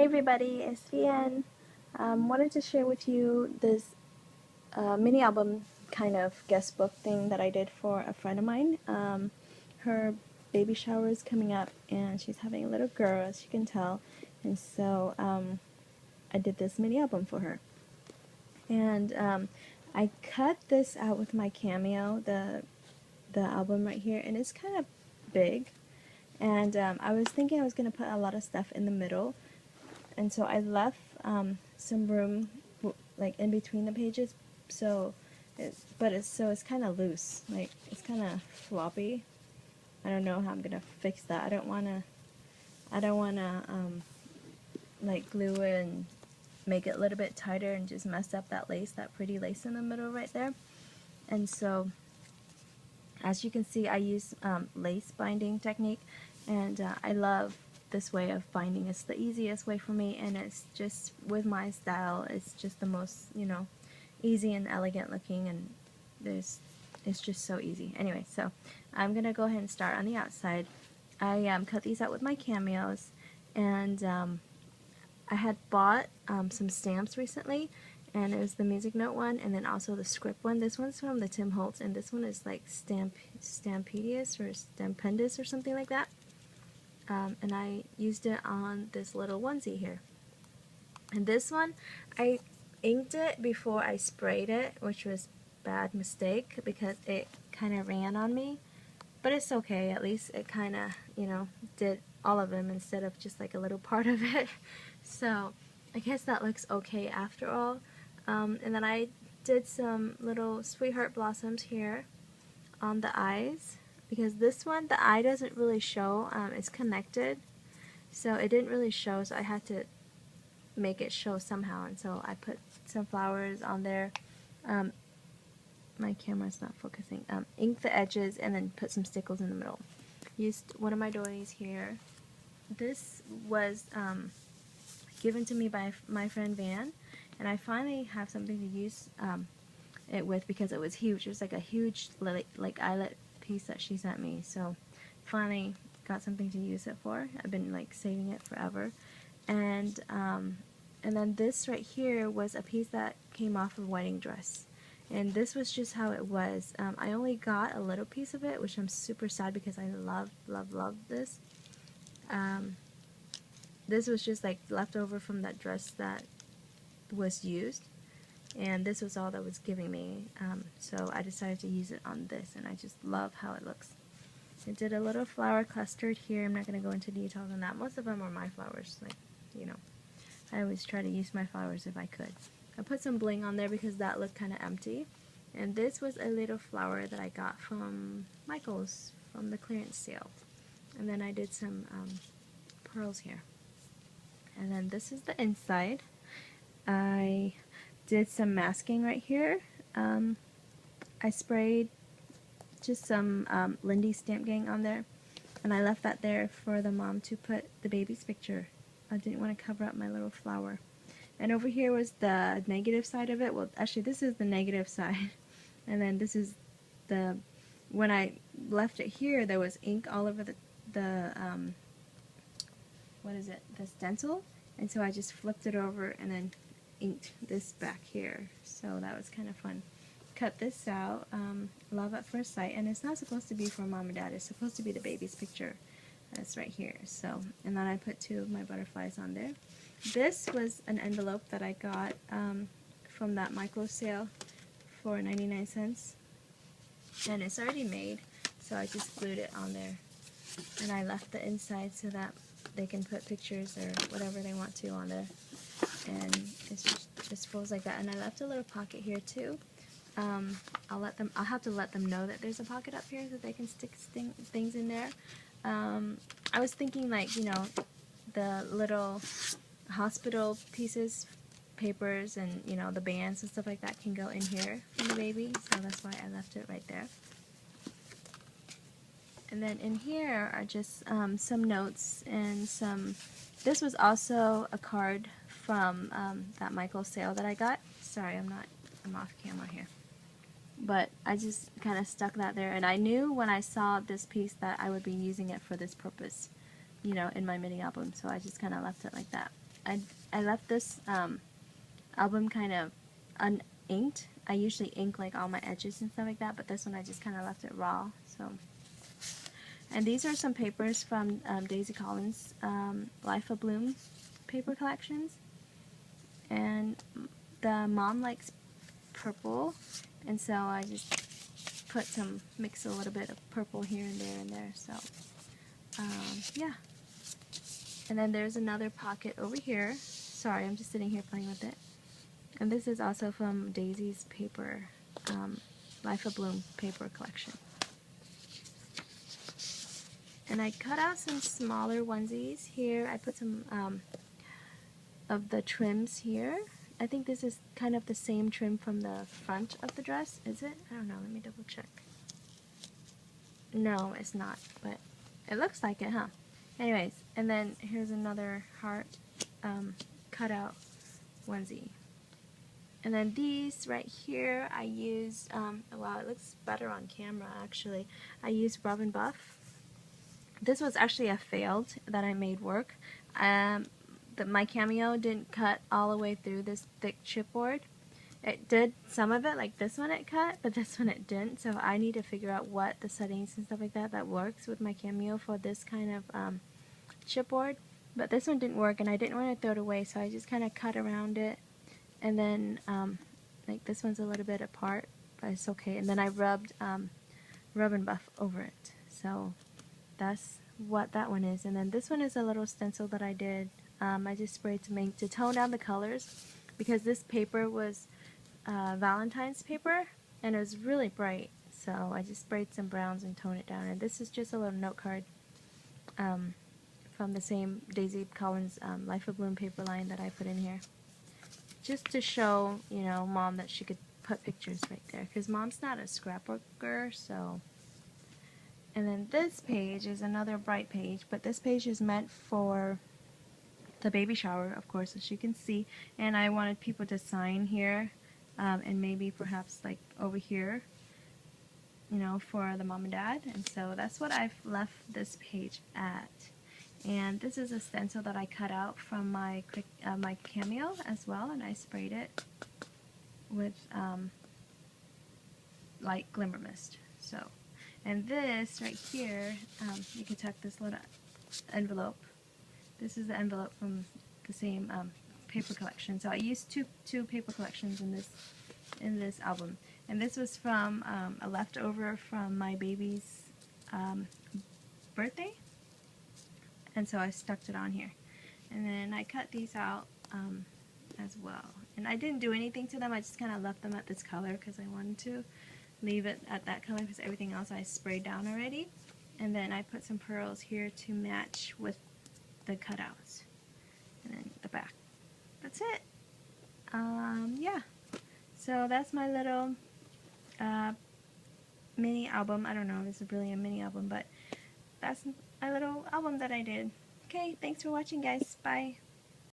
Hey everybody, it's Vian. Wanted to share with you this mini album kind of guest book thing that I did for a friend of mine. Her baby shower is coming up and she's having a little girl, as you can tell, and so I did this mini album for her. And I cut this out with my Cameo, the album right here, and it's kind of big. And I was thinking I was going to put a lot of stuff in the middle, and so I left some room like in between the pages, so it's kind of loose, like it's kind of floppy. I don't know how I'm gonna fix that. I don't wanna like glue it and make it a little bit tighter and just mess up that lace, that pretty lace in the middle right there. And so as you can see, I use lace binding technique, and I love this way of binding. It's the easiest way for me, and it's just with my style, it's just the most, easy and elegant looking, and it's just so easy. Anyway, so I'm gonna go ahead and start on the outside. I cut these out with my Cameos, and I had bought some stamps recently, and it was the Music Note one, and then also the script one. This one's from the Tim Holtz, and this one is like Stampedius or Stampendous or something like that. And I used it on this little onesie here. And this one, I inked it before I sprayed it, which was a bad mistake because it kind of ran on me. But it's okay, at least it kind of, did all of them instead of just like a little part of it. So I guess that looks okay after all. And then I did some little sweetheart blossoms here on the eyes, because this one, the eye doesn't really show. It's connected, so it didn't really show, so I had to make it show somehow, and so I put some flowers on there. My camera's not focusing. Ink the edges and then put some stickles in the middle. Used one of my doilies here. This was given to me by my friend Van, and I finally have something to use it with because it was huge. It was like a huge like eyelet piece that she sent me, so finally got something to use it for. I've been like saving it forever. And then this right here was a piece that came off of a wedding dress, and this was just how it was. I only got a little piece of it, which I'm super sad because I love this. This was just like leftover from that dress that was used, and this was all that was giving me, so I decided to use it on this, and I just love how it looks. I did a little flower clustered here. I'm not going to go into details on that. Most of them are my flowers, like, I always try to use my flowers if I could. I put some bling on there because that looked kind of empty. And this was a little flower that I got from Michael's from the clearance sale. And then I did some pearls here. And then this is the inside. I did some masking right here. I sprayed just some Lindy Stamp Gang on there, and I left that there for the mom to put the baby's picture. I didn't want to cover up my little flower. And over here was the negative side of it. Well, actually this is the negative side, and then this is the, when I left it here, there was ink all over the what is it, the stencil, and so I just flipped it over and then inked this back here. So that was kind of fun. Cut this out, Love at First Sight, and it's not supposed to be for mom and dad, it's supposed to be the baby's picture. That's right here. So, and then I put two of my butterflies on there. This was an envelope that I got from that micro sale for 99 cents, and it's already made, so I just glued it on there, and I left the inside so that they can put pictures or whatever they want to on there, and it just folds like that. And I left a little pocket here too. I'll have to let them know that there's a pocket up here so they can stick things in there. I was thinking, like, the little hospital pieces, papers, and the bands and stuff like that can go in here for the baby, so that's why I left it right there. And then in here are just some notes and some, this was also a card from that Michael sale that I got. Sorry, I'm off camera here. But I just kind of stuck that there, and I knew when I saw this piece that I would be using it for this purpose, in my mini album, so I just kind of left it like that. I left this album kind of uninked. I usually ink like all my edges and stuff like that, but this one I just kind of left it raw. So, and these are some papers from Daisy Collins' Life of Bloom paper collections. And the mom likes purple, and so I just mix a little bit of purple here and there. So, yeah. And then there's another pocket over here. Sorry, I'm just sitting here playing with it. And this is also from Daisy's paper, Life of Bloom paper collection. And I cut out some smaller onesies here. I put some of the trims here. I think this is kind of the same trim from the front of the dress. Is it? I don't know. Let me double check. No, it's not, but it looks like it, huh? Anyways, and then here's another heart cutout onesie. And then these right here, I use, wow, it looks better on camera actually. I used Rub and Buff. This was actually a failed that I made work. My cameo didn't cut all the way through this thick chipboard. It did some of it, like this one it cut, but this one it didn't. So I need to figure out what the settings and stuff like that works with my cameo for this kind of chipboard. But this one didn't work, and I didn't want to throw it away, so I just kind of cut around it. And then, like this one's a little bit apart, but it's okay. And then I rubbed Rub and Buff over it. So that's what that one is. And then this one is a little stencil that I did. I just sprayed to tone down the colors, because this paper was Valentine's paper, and it was really bright. So I just sprayed some browns and toned it down. And this is just a little note card from the same Daisy Collins Life of Bloom paper line that I put in here. Just to show, you know, Mom that she could put pictures right there, because Mom's not a scrapbooker, so. And then this page is another bright page, but this page is meant for the baby shower, of course, as you can see. And I wanted people to sign here, and maybe perhaps like over here, you know, for the mom and dad. And so that's what I've left this page at. And this is a stencil that I cut out from my my cameo as well, and I sprayed it with light glimmer mist. So, and this right here, you can tuck this little envelope. This is the envelope from the same paper collection. So I used two paper collections in this album, and this was from a leftover from my baby's birthday. And so I stuck it on here. And then I cut these out as well. And I didn't do anything to them. I just kind of left them at this color because I wanted to leave it at that color, because everything else I sprayed down already. And then I put some pearls here to match with the cutouts. And then the back. That's it. Yeah. So that's my little mini album. I don't know if this is really a mini album, but that's a little album that I did. Okay, thanks for watching, guys. Bye.